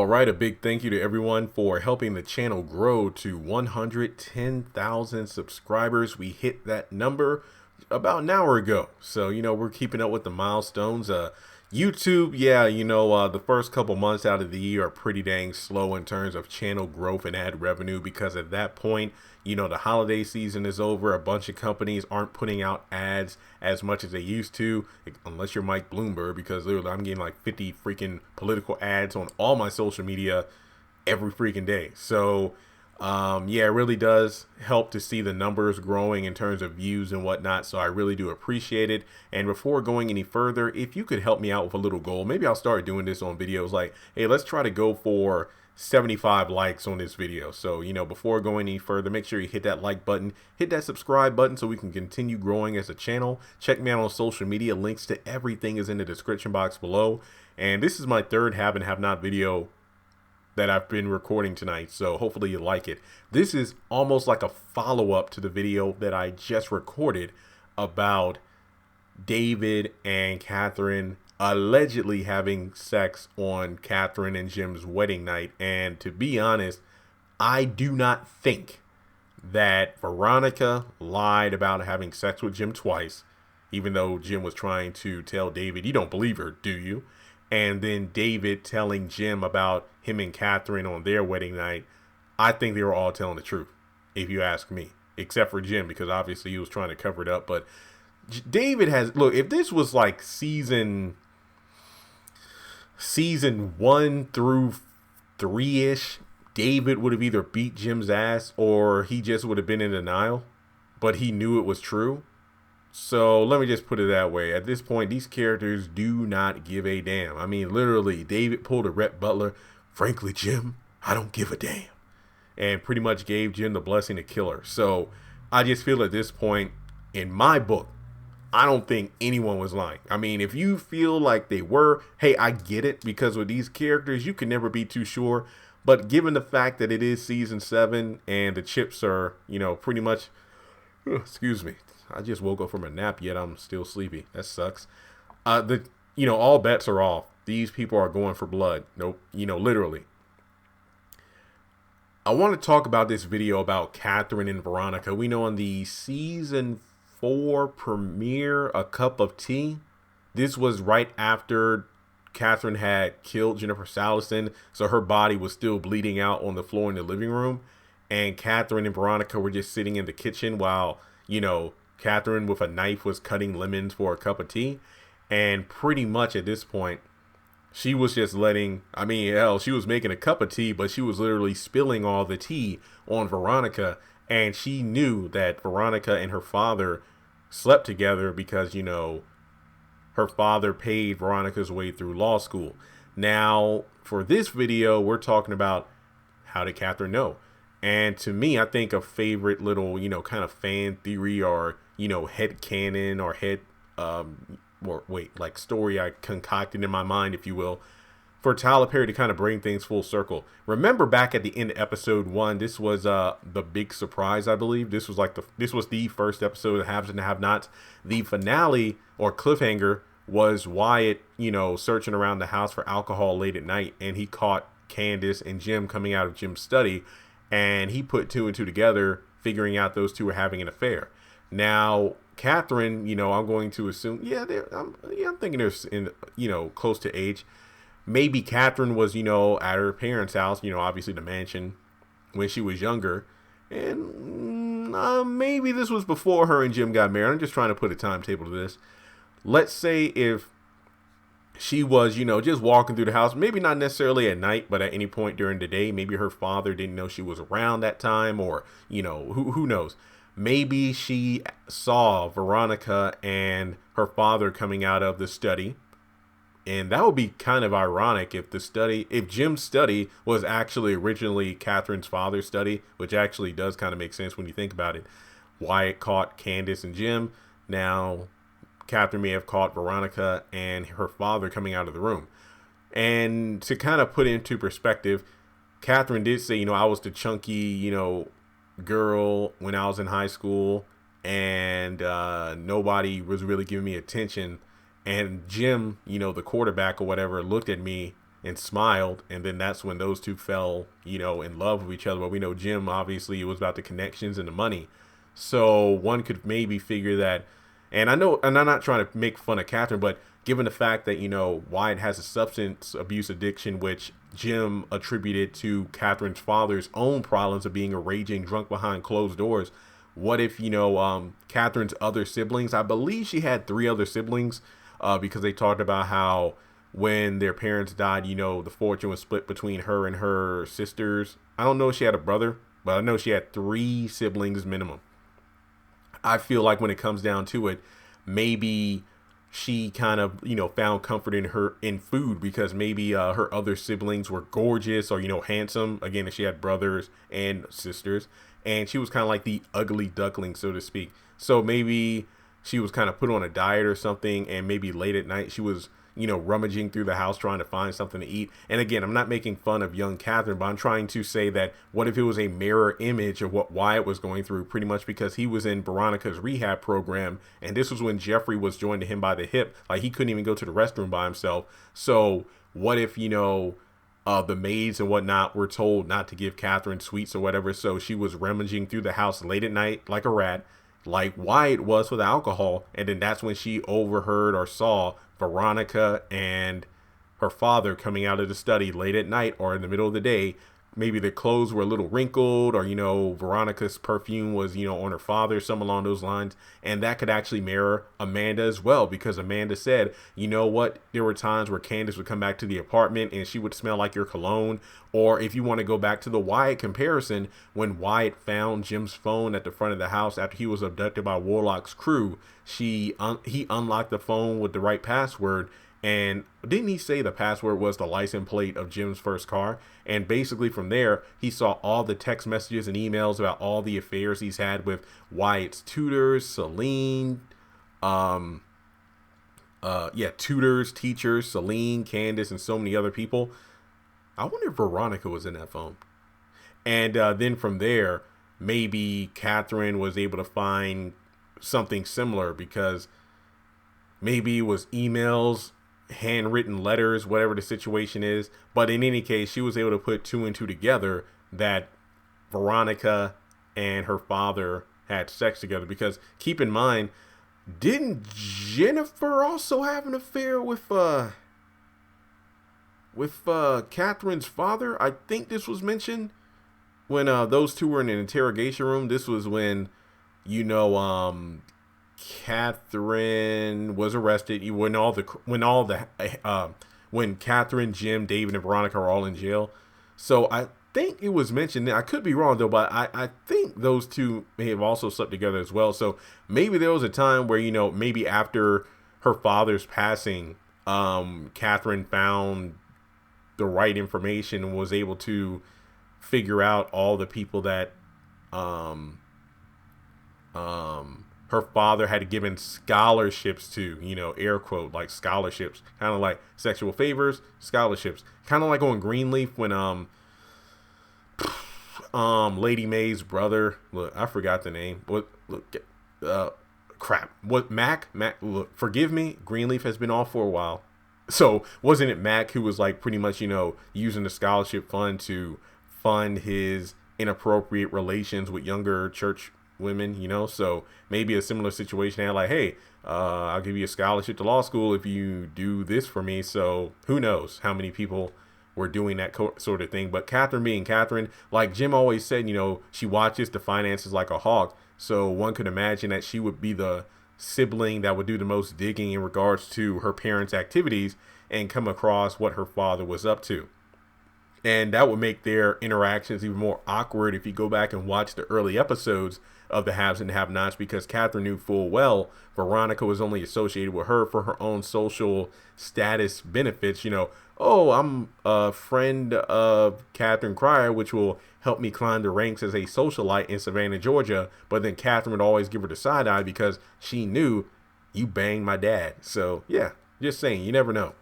All right, a big thank you to everyone for helping the channel grow to 110,000 subscribers. We hit that number about an hour ago. So, we're keeping up with the milestones. YouTube, the first couple months out of the year are pretty dang slow in terms of channel growth and ad revenue because at that point, the holiday season is over. A bunch of companies aren't putting out ads as much as they used to, unless you're Mike Bloomberg, because literally I'm getting like 50 freaking political ads on all my social media every freaking day. So, it really does help to see the numbers growing in terms of views and whatnot. So I really do appreciate it. And before going any further, if you could help me out with a little goal, maybe I'll start doing this on videos like, hey, let's try to go for 75 likes on this video. So, before going any further, make sure you hit that like button, hit that subscribe button so we can continue growing as a channel. Check me out on social media. Links to everything is in the description box below. And this is my third have and have not video that I've been recording tonight, so hopefully you like it. This is almost like a follow-up to the video that I just recorded about David and Katheryn allegedly having sex on Katheryn and Jim's wedding night. And to be honest, I do not think that Veronica lied about having sex with Jim twice, even though Jim was trying to tell David, you don't believe her, do you? And then David telling Jim about him and Katheryn on their wedding night. I think they were all telling the truth, if you ask me, except for Jim, because obviously he was trying to cover it up. But David has, look, if this was like season 1 through 3-ish, David would have either beat Jim's ass or he just would have been in denial, but he knew it was true. So let me just put it that way. At this point, these characters do not give a damn. I mean, literally, David pulled a Rhett Butler. Frankly, Jim, I don't give a damn. And pretty much gave Jim the blessing to kill her. So I just feel at this point, in my book, I don't think anyone was lying. I mean, if you feel like they were, hey, I get it. Because with these characters, you can never be too sure. But given the fact that it is season 7 and the chips are, pretty much, excuse me. I just woke up from a nap, yet I'm still sleepy. That sucks. All bets are off. These people are going for blood. Nope. Literally. I want to talk about this video about Katheryn and Veronica. We know on the season 4 premiere, A Cup of Tea, this was right after Katheryn had killed Jennifer Salliston, so her body was still bleeding out on the floor in the living room. And Katheryn and Veronica were just sitting in the kitchen while, Katheryn with a knife was cutting lemons for a cup of tea. And pretty much at this point, she was just she was making a cup of tea, but she was literally spilling all the tea on Veronica. And she knew that Veronica and her father slept together because, her father paid Veronica's way through law school. Now, for this video, we're talking about how did Katheryn know? And to me, I think a favorite little, kind of fan theory or, head canon or story I concocted in my mind, if you will, for Tyler Perry to kind of bring things full circle. Remember back at the end of episode 1, this was the big surprise, I believe. This was the first episode of Haves and Have-Nots. The finale or cliffhanger was Wyatt, searching around the house for alcohol late at night, and he caught Candace and Jim coming out of Jim's study. And he put 2 and 2 together, figuring out those two were having an affair. Now, Katheryn, I'm going to assume, I'm thinking they're close to age. Maybe Katheryn was, at her parents' house, obviously the mansion, when she was younger. And maybe this was before her and Jim got married. I'm just trying to put a timetable to this. Let's say if she was, just walking through the house, maybe not necessarily at night, but at any point during the day. Maybe her father didn't know she was around that time, or, who knows? Maybe she saw Veronica and her father coming out of the study. And that would be kind of ironic if Jim's study was actually originally Katheryn's father's study, which actually does kind of make sense when you think about it. Wyatt caught Candace and Jim. Now, Katheryn may have caught Veronica and her father coming out of the room. And to kind of put into perspective, Katheryn did say, I was the chunky, girl when I was in high school, and nobody was really giving me attention. And Jim, the quarterback or whatever, looked at me and smiled. And then that's when those two fell, in love with each other. But we know Jim, obviously, it was about the connections and the money. So one could maybe figure that. And I know, and I'm not trying to make fun of Katheryn, but given the fact that, Wyatt has a substance abuse addiction, which Jim attributed to Katheryn's father's own problems of being a raging drunk behind closed doors. What if, Katheryn's other siblings, I believe she had 3 other siblings, because they talked about how when their parents died, the fortune was split between her and her sisters. I don't know if she had a brother, but I know she had 3 siblings minimum. I feel like when it comes down to it, maybe she kind of, found comfort in food, because maybe her other siblings were gorgeous or, handsome. Again, if she had brothers and sisters, and she was kind of like the ugly duckling, so to speak. So maybe she was kind of put on a diet or something, and maybe late at night she was, rummaging through the house trying to find something to eat. And again, I'm not making fun of young Katheryn, but I'm trying to say that what if it was a mirror image of what Wyatt was going through, pretty much because he was in Veronica's rehab program, and this was when Jeffrey was joined to him by the hip. Like, he couldn't even go to the restroom by himself. So what if, the maids and whatnot were told not to give Katheryn sweets or whatever, so she was rummaging through the house late at night like a rat, like Wyatt was with alcohol, and then that's when she overheard or saw Veronica and her father coming out of the study late at night or in the middle of the day. Maybe the clothes were a little wrinkled, or, Veronica's perfume was, on her father, something along those lines. And that could actually mirror Amanda as well, because Amanda said, you know what, there were times where Candace would come back to the apartment and she would smell like your cologne. Or if you want to go back to the Wyatt comparison, when Wyatt found Jim's phone at the front of the house after he was abducted by Warlock's crew, he unlocked the phone with the right password. And didn't he say the password was the license plate of Jim's first car? And basically from there, he saw all the text messages and emails about all the affairs he's had with Wyatt's tutors, Celine, tutors, teachers, Celine, Candace, and so many other people. I wonder if Veronica was in that phone. And then from there, maybe Katheryn was able to find something similar, because maybe it was emails, handwritten letters, whatever the situation is. But in any case, she was able to put 2 and 2 together that Veronica and her father had sex together. Because keep in mind, didn't Jennifer also have an affair with Katheryn's father? I think this was mentioned when those two were in an interrogation room. This was when, Katheryn was arrested when Katheryn, Jim, David, and Veronica are all in jail. So I think it was mentioned. I could be wrong though, but I think those two may have also slept together as well. So maybe there was a time where, maybe after her father's passing, Katheryn found the right information and was able to figure out all the people that her father had given scholarships to, air quote, like scholarships, kind of like sexual favors, scholarships, kind of like on Greenleaf when Lady Mae's brother, look, I forgot the name. Mac, look, forgive me, Greenleaf has been off for a while. So wasn't it Mac who was like pretty much, using the scholarship fund to fund his inappropriate relations with younger church women, so maybe a similar situation. And like, hey, I'll give you a scholarship to law school if you do this for me. So who knows how many people were doing that sort of thing. But Katheryn being Katheryn, like Jim always said, she watches the finances like a hawk. So one could imagine that she would be the sibling that would do the most digging in regards to her parents' activities and come across what her father was up to. And that would make their interactions even more awkward if you go back and watch the early episodes of the Haves and Have-Nots, because Katheryn knew full well Veronica was only associated with her for her own social status benefits. Oh, I'm a friend of Katheryn Cryer, which will help me climb the ranks as a socialite in Savannah, Georgia. But then Katheryn would always give her the side eye because she knew you banged my dad. So yeah, just saying, you never know.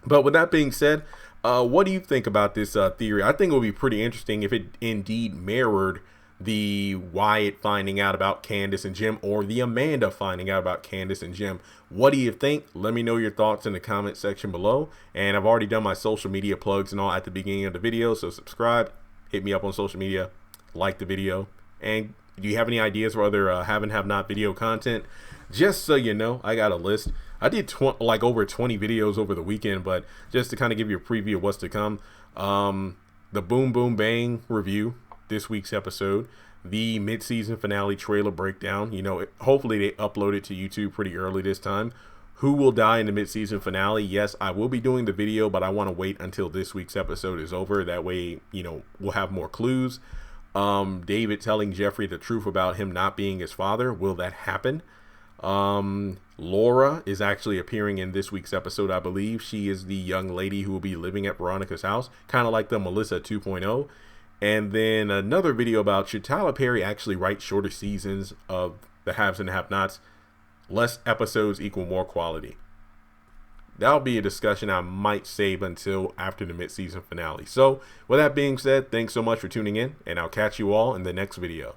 But with that being said, what do you think about this theory? I think it would be pretty interesting if it indeed mirrored the Wyatt finding out about Candace and Jim, or the Amanda finding out about Candace and Jim. What do you think? Let me know your thoughts in the comment section below. And I've already done my social media plugs and all at the beginning of the video, so subscribe, hit me up on social media, like the video. And do you have any ideas for other have and have not video content? Just so you know, I got a list. I did like over 20 videos over the weekend, but just to kind of give you a preview of what's to come, the Boom Boom Bang review, this week's episode, the mid-season finale trailer breakdown. You know, hopefully they upload it to YouTube pretty early this time. Who will die in the mid-season finale? Yes, I will be doing the video, but I want to wait until this week's episode is over. That way, you know, we'll have more clues. David telling Jeffrey the truth about him not being his father. Will that happen? Laura is actually appearing in this week's episode, I believe. She is the young lady who will be living at Veronica's house, kind of like the Melissa 2.0. And then another video about should Tyler Perry actually write shorter seasons of the haves and have-nots? Less episodes equal more quality. That'll be a discussion I might save until after the mid-season finale. So with that being said, thanks so much for tuning in, and I'll catch you all in the next video.